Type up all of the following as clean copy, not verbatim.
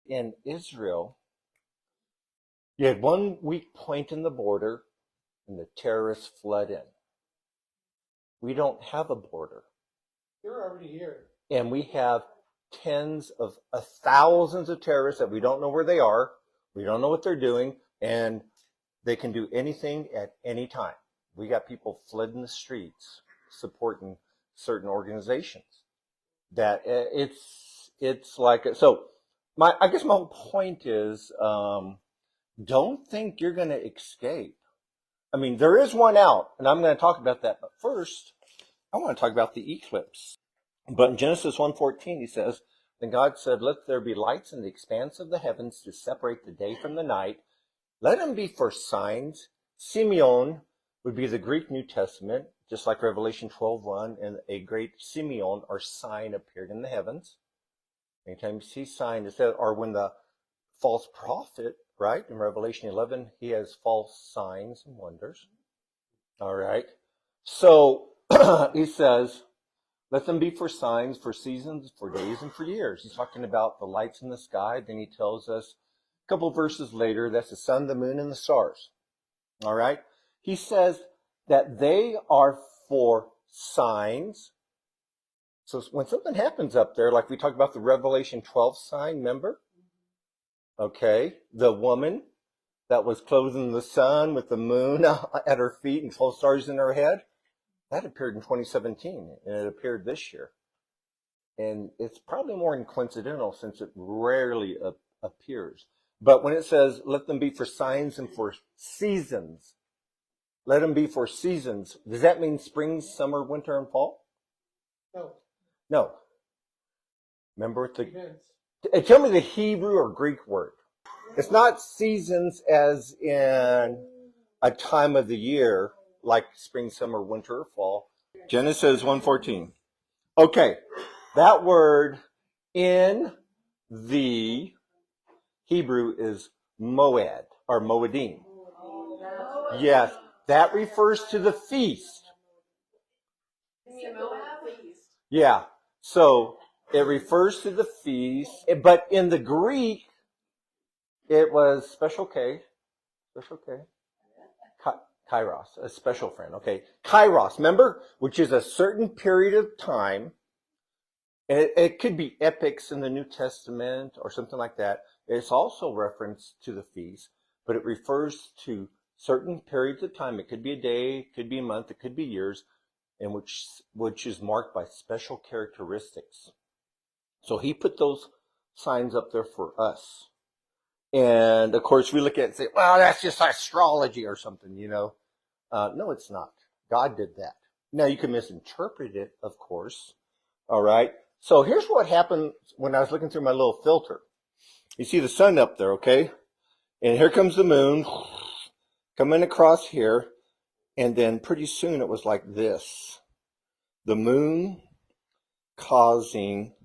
in Israel, you had one weak point in the border, and the terrorists flood in. We don't have a border. They're already here. And we have tens of thousands of terrorists that we don't know where they are. We don't know what they're doing, and they can do anything at any time. We got people flooding the streets supporting certain organizations. That it's like so. I guess my whole point is, don't think you're going to escape. I mean, there is one out, and I'm going to talk about that. But first, I want to talk about the eclipse. But in Genesis 1:14, he says, "Then God said, 'Let there be lights in the expanse of the heavens to separate the day from the night. Let them be for signs.'" Simeon would be the Greek New Testament, just like Revelation 12:1, and a great Simeon or sign appeared in the heavens. Anytime you see sign, it says, or when the false prophet, right, in Revelation 11, he has false signs and wonders. All right. So he says, "Let them be for signs, for seasons, for days, and for years." He's talking about the lights in the sky. Then he tells us a couple verses later, that's the sun, the moon, and the stars. All right. He says that they are for signs. So when something happens up there, like we talked about the Revelation 12 sign, remember? Okay. The woman that was clothed in the sun with the moon at her feet and 12 stars in her head, that appeared in 2017, and it appeared this year. And it's probably more coincidental since it rarely appears. But when it says, "Let them be for signs and for seasons," let them be for seasons, does that mean spring, summer, winter, and fall? No. No. Remember what Events. tell me the Hebrew or Greek word. It's not seasons as in a time of the year, like spring, summer, winter, or fall. Genesis 1:14. Okay, that word in the Hebrew is moed or moedim. Yes, that refers to the feast. Yeah, so it refers to the feast, but in the Greek, it was special K. Kairos, a special friend, okay. Kairos, remember? Which is a certain period of time. And it could be epics in the New Testament or something like that. It's also reference to the feast, but it refers to certain periods of time. It could be a day, it could be a month, it could be years, and which is marked by special characteristics. So he put those signs up there for us. And of course, we look at it and say, "Well, that's just astrology or something, you know." No, it's not. God did that. Now, you can misinterpret it, of course. All right. So here's what happened when I was looking through my little filter. You see the sun up there, okay? And here comes the moon coming across here. And then pretty soon it was like this. The moon causing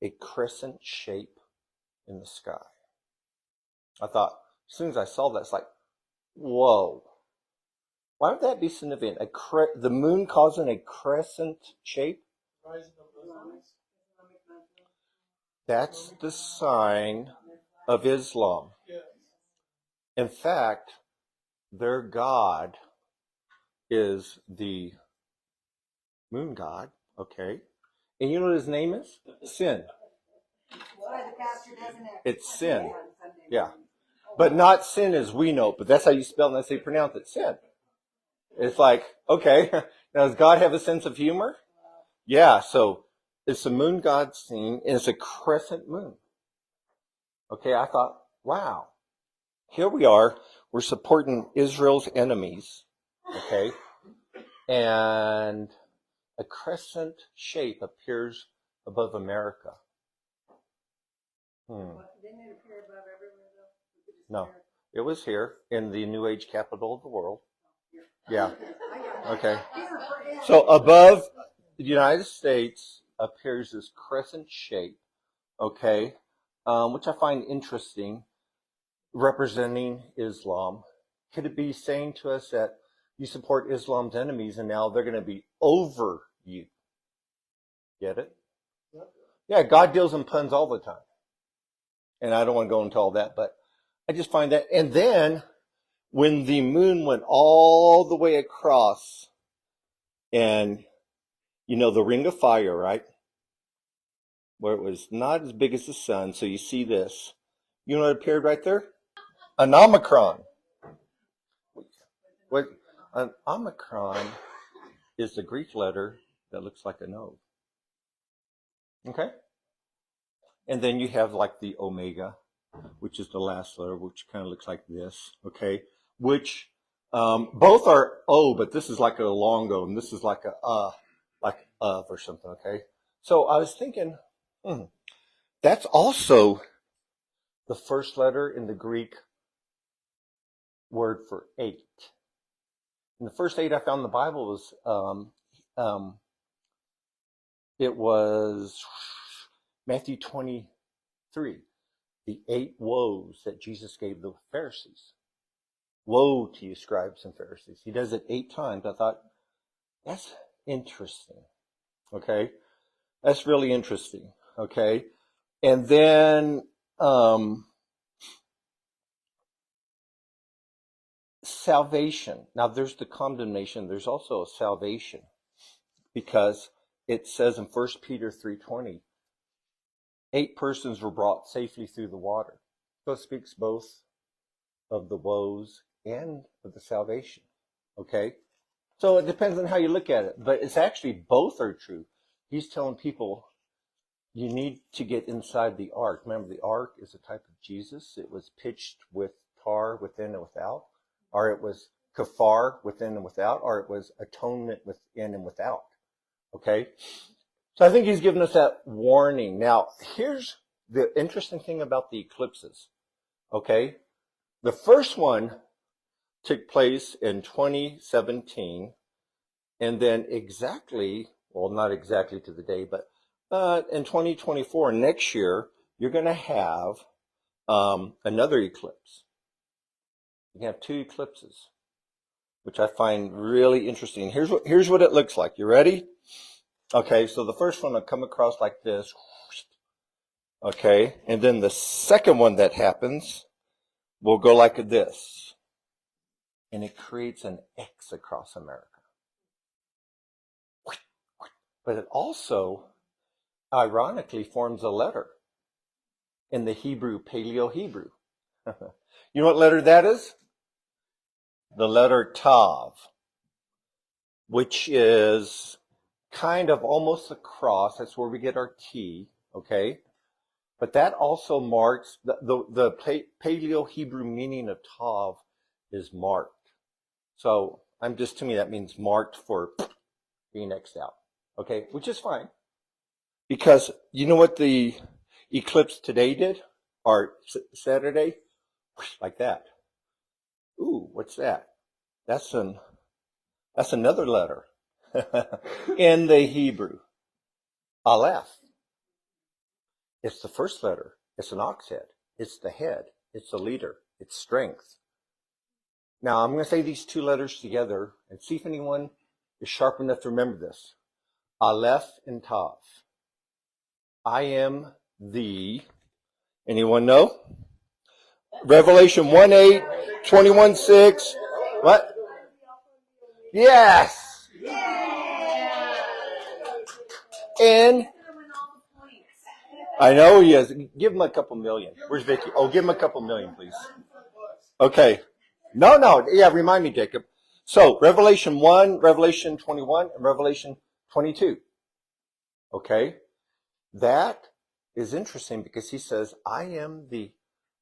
a crescent shape in the sky. I thought, as soon as I saw that, it's like, whoa. Why would that be significant? The moon causing a crescent shape? That's the sign of Islam. In fact, their god is the moon god, okay? And you know what his name is? Sin. It's sin. Yeah. But not sin as we know, but that's how you spell it, and that's how you pronounce it, sin. It's like, okay, now does God have a sense of humor? Yeah, so it's the moon god scene, and it's a crescent moon. Okay, I thought, wow, here we are, we're supporting Israel's enemies, okay, and a crescent shape appears above America. Didn't it appear above everywhere, though? No, it was here in the New Age capital of the world. Yeah. Okay. So above the United States appears this crescent shape, okay, which I find interesting, representing Islam. Could it be saying to us that you support Islam's enemies and now they're going to be over you? Get it? Yeah, God deals in puns all the time. And I don't want to go into all that, but I just find that. And then when the moon went all the way across, and you know, the ring of fire, right? Where it was not as big as the sun. So you see this. You know what appeared right there? An omicron. What? An omicron is the Greek letter that looks like an O. Okay? And then you have like the omega, which is the last letter, which kind of looks like this. Okay? Which both are O, but this is like a long O, and this is like a like of or something. Okay? So I was thinking, that's also the first letter in the Greek word for 8. And the first 8 I found in the Bible was it was Matthew 23, the 8 woes that Jesus gave the Pharisees. Woe to you, scribes and Pharisees. He does it 8 times. I thought, that's interesting. Okay? That's really interesting. Okay? And then salvation. Now there's the condemnation. There's also a salvation, because it says in 1 Peter 3:20, 8 persons were brought safely through the water. So it speaks both of the woes and of the salvation. Okay? So it depends on how you look at it, but it's actually both are true. He's telling people, you need to get inside the ark. Remember, the ark is a type of Jesus. It was pitched with tar within and without, or it was kafar within and without, or it was atonement within and without. Okay? So I think he's given us that warning. Now, here's the interesting thing about the eclipses. Okay? The first one took place in 2017, and then not exactly to the day, but in 2024, next year, you're going to have another eclipse. You have 2 eclipses, which I find really interesting. Here's what it looks like. You ready? Okay, so the first one will come across like this. Okay, and then the second one that happens will go like this. And it creates an X across America. But it also, ironically, forms a letter in the Hebrew, Paleo-Hebrew. You know what letter that is? The letter Tav, which is kind of almost a cross. That's where we get our T, okay? But that also marks, the Paleo-Hebrew meaning of Tav is marked. So to me, that means marked for being X'd out, okay? Which is fine. Because you know what the eclipse today did? Or Saturday? Like that. Ooh, what's that? That's another letter in the Hebrew. Aleph. It's the first letter. It's an ox head. It's the head. It's the leader. It's strength. Now, I'm going to say these 2 letters together and see if anyone is sharp enough to remember this. Aleph and Tav. I am the, anyone know? Revelation 1:8, 21:6. What? Yes! And I know he is. Give him a couple million. Where's Vicky? Oh, give him a couple million, please. Okay. No. Yeah, remind me, Jacob. So, Revelation 1, Revelation 21, and Revelation 22. Okay? That is interesting because he says, I am the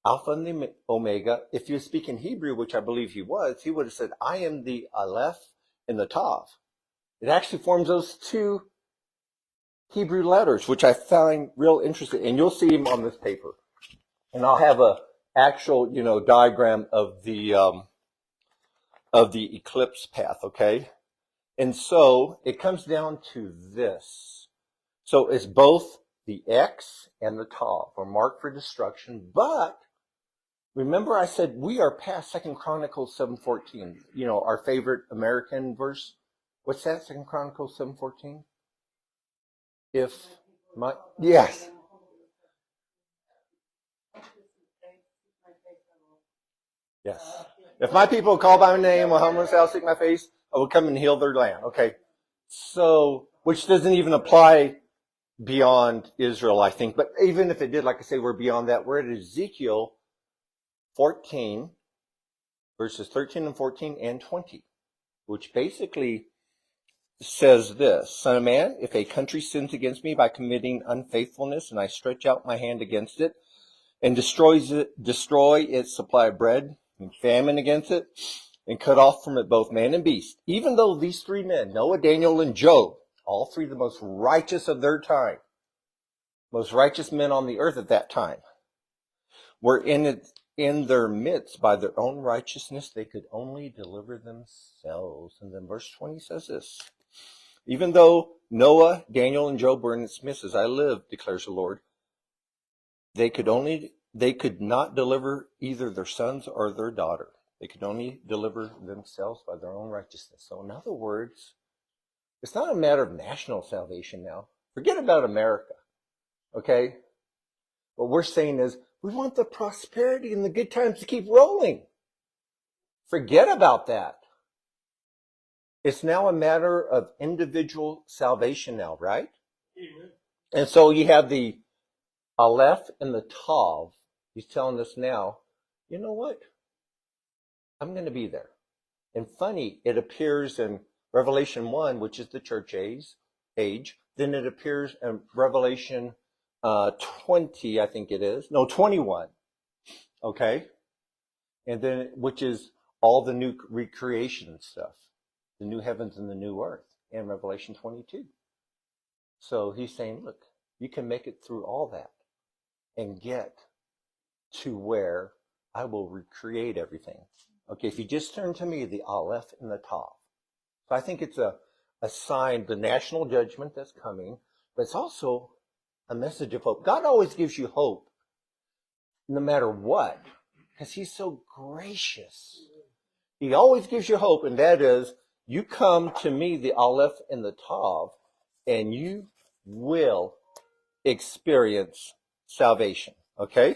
Alpha and the Omega. If you speak in Hebrew, which I believe he would have said, I am the Aleph and the Tav. It actually forms those 2 Hebrew letters, which I find real interesting. And you'll see them on this paper. And I'll have a actual, diagram of the eclipse path, okay? And so it comes down to this. So it's both the X and the Tav are marked for destruction, but remember I said we are past 2 Chronicles 7:14, our favorite American verse. What's that, 2 Chronicles 7:14? Yes. Yes. If my people call by my name, will humble themselves, seek my face, I will come and heal their land. Okay. So, which doesn't even apply beyond Israel, I think. But even if it did, like I say, we're beyond that. We're at Ezekiel 14, verses 13 and 14 and 20, which basically says this: Son of man, if a country sins against me by committing unfaithfulness, and I stretch out my hand against it, and destroy its supply of bread, and famine against it, and cut off from it both man and beast, even though these three men, Noah, Daniel, and Job, all three the most righteous of their time, most righteous men on the earth at that time, were in their midst by their own righteousness, they could only deliver themselves. And then verse 20 says this: Even though Noah, Daniel, and Job were in its midst, as I live, declares the Lord, they could not deliver either their sons or their daughter. They could only deliver themselves by their own righteousness. So in other words, it's not a matter of national salvation now. Forget about America. Okay? What we're saying is, we want the prosperity and the good times to keep rolling. Forget about that. It's now a matter of individual salvation now, right? Amen. And so you have the Aleph and the Tav. He's telling us now, you know what? I'm going to be there. And funny, it appears in Revelation 1, which is the church age. Then it appears in Revelation 20, I think it is. No, 21. Okay? And then, which is all the new recreation stuff. The new heavens and the new earth in Revelation 22. So he's saying, look, you can make it through all that and get to where I will recreate everything. Okay, if you just turn to me, the Aleph and the Tav. So I think it's a sign, the national judgment that's coming, but it's also a message of hope. God always gives you hope, no matter what, because he's so gracious. He always gives you hope, and that is, you come to me, the Aleph and the Tav, and you will experience salvation. Okay?